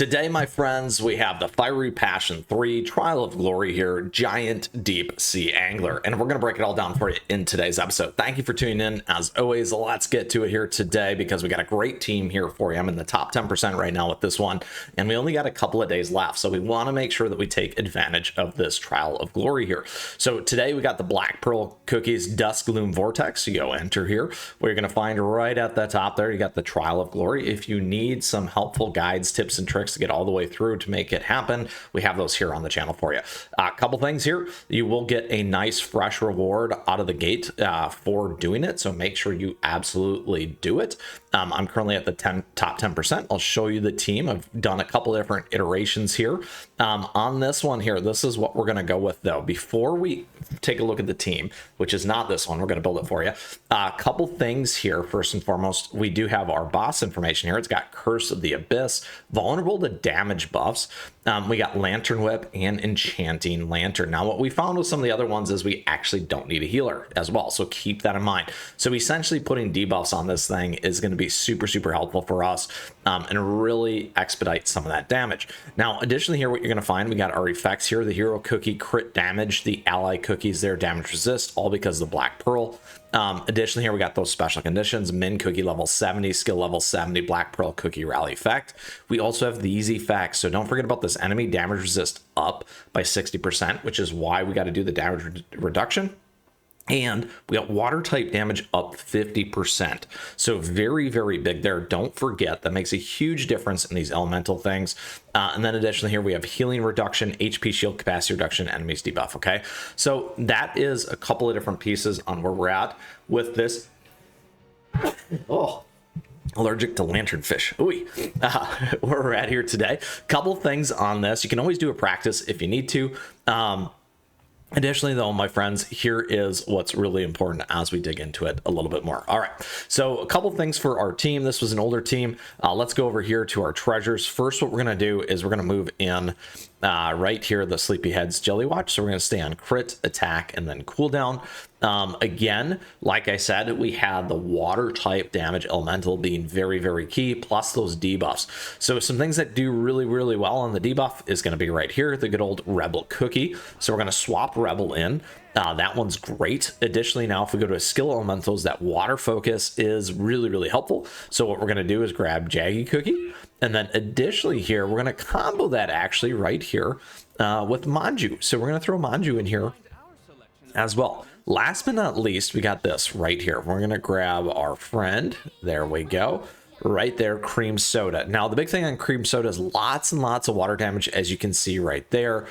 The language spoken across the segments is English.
Today, my friends, we have the Fiery Passion 3 Trial of Glory here, Giant Deep Sea Angler, and we're going to break it all down for you in today's episode. Thank you for tuning in. As always, let's get to it here today because we got a great team here for you. I'm in the top 10% right now with this one, and we only got a couple of days left, so we want to make sure that we take advantage of this Trial of Glory here. So today, we got the Black Pearl Cookies Dusk Gloom Vortex. You go enter here, where you're going to find right at the top there, you got the Trial of Glory. If you need some helpful guides, tips, and tricks to get all the way through to make it happen, we have those here on the channel for you. A couple things here, you will get a nice fresh reward out of the gate for doing it, so make sure you absolutely do it. I'm currently at the top 10%. I'll show you the team. I've done a couple different iterations here. On this one here, this is what we're going to go with though. Before we take a look at the team, which is not this one, we're going to build it for you. A couple things here. First and foremost, we do have our boss information here. It's got Curse of the Abyss, vulnerable to damage buffs. We got Lantern Whip and Enchanting Lantern. Now, what we found with some of the other ones is we actually don't need a healer as well, so keep that in mind. So essentially putting debuffs on this thing is going to be super, super helpful for us and really expedite some of that damage. Now, additionally here, what you're going to find, we got our effects here, the Hero Cookie crit damage, the ally cookies there damage resist, all because of the Black Pearl. Additionally here, we got those special conditions, Min Cookie level 70, skill level 70, Black Pearl Cookie rally effect. We also have these effects, so don't forget about this enemy damage resist up by 60%, which is why we got to do the damage reduction. And we got water type damage up 50%. So very, very big there. Don't forget, that makes a huge difference in these elemental things. And then additionally here, we have healing reduction, HP shield capacity reduction, enemies debuff. Okay, so that is a couple of different pieces on where we're at with this. Oh, allergic to lanternfish. Ooh, where we're at here today. Couple things on this. You can always do a practice if you need to. Additionally, though, my friends, here is what's really important as we dig into it a little bit more. All right, so a couple things for our team. This was an older team. Let's go over here to our treasures. First, what we're going to do is we're going to move in right here, the Sleepyhead's Jelly Watch. So we're going to stay on crit, attack, and then cooldown. Again, like I said, we had the water type damage elemental being very, very key, plus those debuffs. So some things that do really, really well on the debuff is going to be right here, the good old Rebel Cookie. So we're going to swap Rebel in. That one's great. Additionally, now if we go to skll elementals, that water focus is really, really helpful. So what we're going to do is grab Jaggy Cookie, and then additionally here, we're going to combo that actually right here with Manju. So we're going to throw Manju in here as well. Last but not least, we got this right here. We're going to grab our friend. There we go. Right there, Cream Soda. Now, the big thing on Cream Soda is lots and lots of water damage, as you can see right there.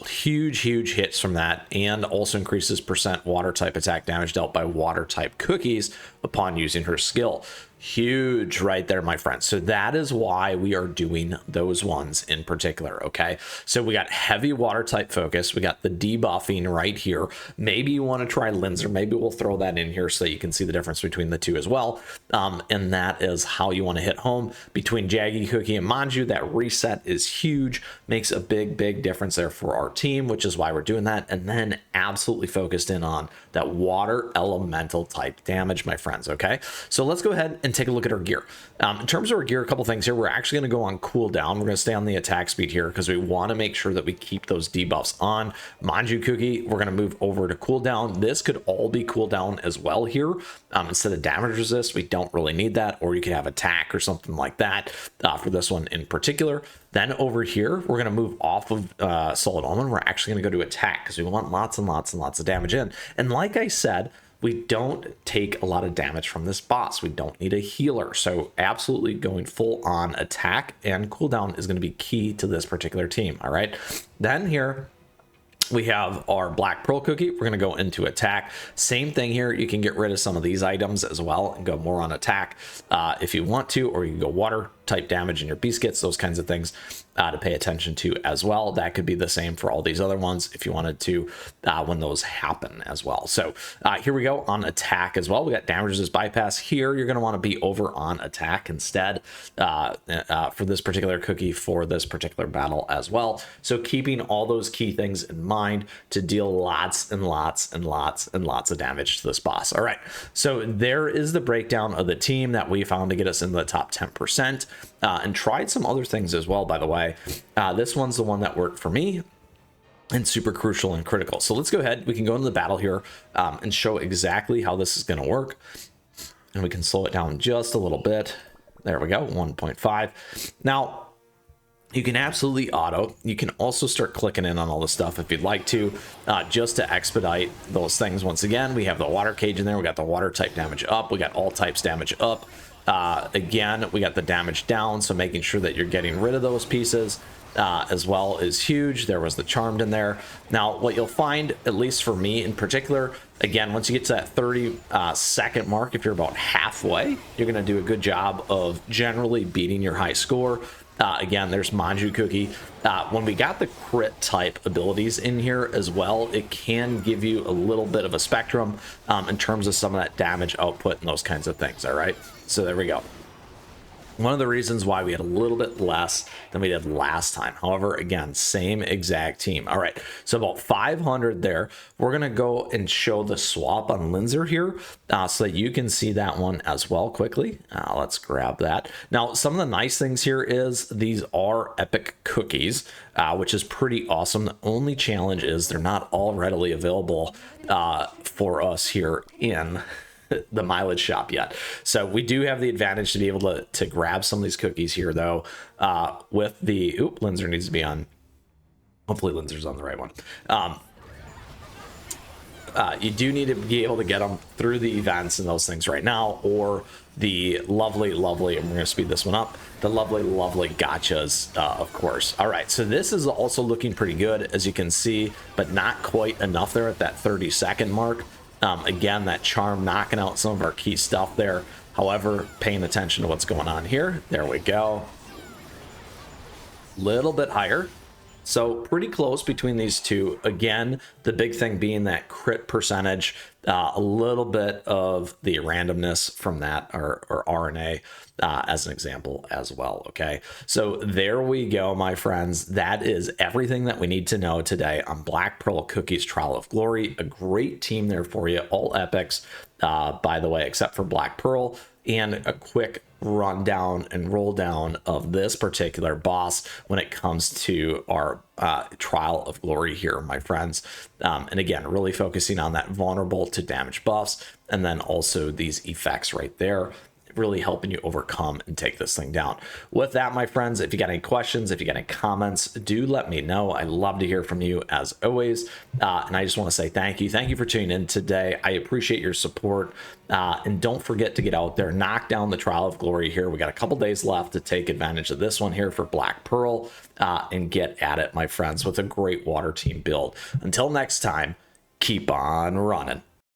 Huge hits from that, and also increases percent water type attack damage dealt by water type cookies upon using her skill. Huge right there, my friends. So that is why we are doing those ones in particular. Okay, so we got heavy water type focus, we got the debuffing right here. Maybe you want to try Linzer, maybe we'll throw that in here so that you can see the difference between the two as well. And that is how you want to hit home between Jaggy Cookie and Manju. That reset is huge, makes a big difference there for our team, which is why we're doing that. And then absolutely focused in on that water elemental type damage, my friends. Okay, so let's go ahead and take a look at our gear. In terms of our gear, a couple things here. We're actually going to go on cooldown. We're going to stay on the attack speed here because we want to make sure that we keep those debuffs on. Manju Cookie, we're going to move over to cooldown. This could all be cooldown as well here. Instead of damage resist, we don't really need that, or you could have attack or something like that for this one in particular. Then over here, we're going to move off of Solid Almond. We're actually going to go to attack because we want lots and lots of damage in. And like I said, we don't take a lot of damage from this boss. We don't need a healer. So absolutely going full on attack and cooldown is going to be key to this particular team. All right. Then here we have our Black Pearl Cookie. We're going to go into attack. Same thing here. You can get rid of some of these items as well and go more on attack if you want to, or you can go water type damage in your beascuits, those kinds of things to pay attention to as well. That could be the same for all these other ones if you wanted to when those happen as well. So here we go on attack as well. We got damage resist bypass here. You're going to want to be over on attack instead for this particular cookie for this particular battle as well. So keeping all those key things in mind to deal lots and lots of damage to this boss. All right, so there is the breakdown of the team that we found to get us in the top 10%. and tried some other things as well, by the way. This one's the one that worked for me and super crucial and critical. So let's go ahead. We can go into the battle here and show exactly how this is going to work. And we can slow it down just a little bit. There we go, 1.5. Now, you can absolutely auto. You can also start clicking in on all the stuff if you'd like to, just to expedite those things. Once again, we have the water cage in there. We got the water type damage up. We got all types damage up. Again, we got the damage down. So making sure that you're getting rid of those pieces as well is huge. There was the charmed in there. Now, what you'll find, at least for me in particular, again, once you get to that 30-second mark, if you're about halfway, you're going to do a good job of generally beating your high score. Again, there's Manju Cookie. When we got the crit type abilities in here as well, it can give you a little bit of a spectrum in terms of some of that damage output and those kinds of things. All right, so there we go. One of the reasons why we had a little bit less than we did last time. However, again, same exact team. All right, so about 500 there. We're going to go and show the swap on Linzer here so that you can see that one as well quickly. Let's grab that. Now, some of the nice things here is these are epic cookies, which is pretty awesome. The only challenge is they're not all readily available for us here in the mileage shop yet. So we do have the advantage to be able to grab some of these cookies here though, with the Linzer needs to be on. Hopefully Linzer's on the right one. You do need to be able to get them through the events and those things right now, or the lovely, and we're going to speed this one up, the lovely gotchas, of course. All right, so this is also looking pretty good, as you can see, but not quite enough there at that 30-second mark. Again, that charm knocking out some of our key stuff there. However, paying attention to what's going on here. There we go. Little bit higher. So pretty close between these two. Again, the big thing being that crit percentage, a little bit of the randomness from that, or RNA as an example as well. Okay, so there we go, my friends. That is everything that we need to know today on Black Pearl Cookies Trial of Glory. A great team there for you, all epics, by the way, except for Black Pearl. And a quick rundown and roll down of this particular boss when it comes to our Trial of Glory here, my friends. And again, really focusing on that vulnerable to damage buffs, and then also these effects right there, really helping you overcome and take this thing down. With that, my friends, if you got any questions, if you got any comments, do let me know. I love to hear from you as always. And I just want to say thank you. Thank you for tuning in today. I appreciate your support. And don't forget to get out there, knock down the Trial of Glory here. We got a couple days left to take advantage of this one here for Black Pearl, and get at it, my friends, with a great water team build. Until next time, keep on running.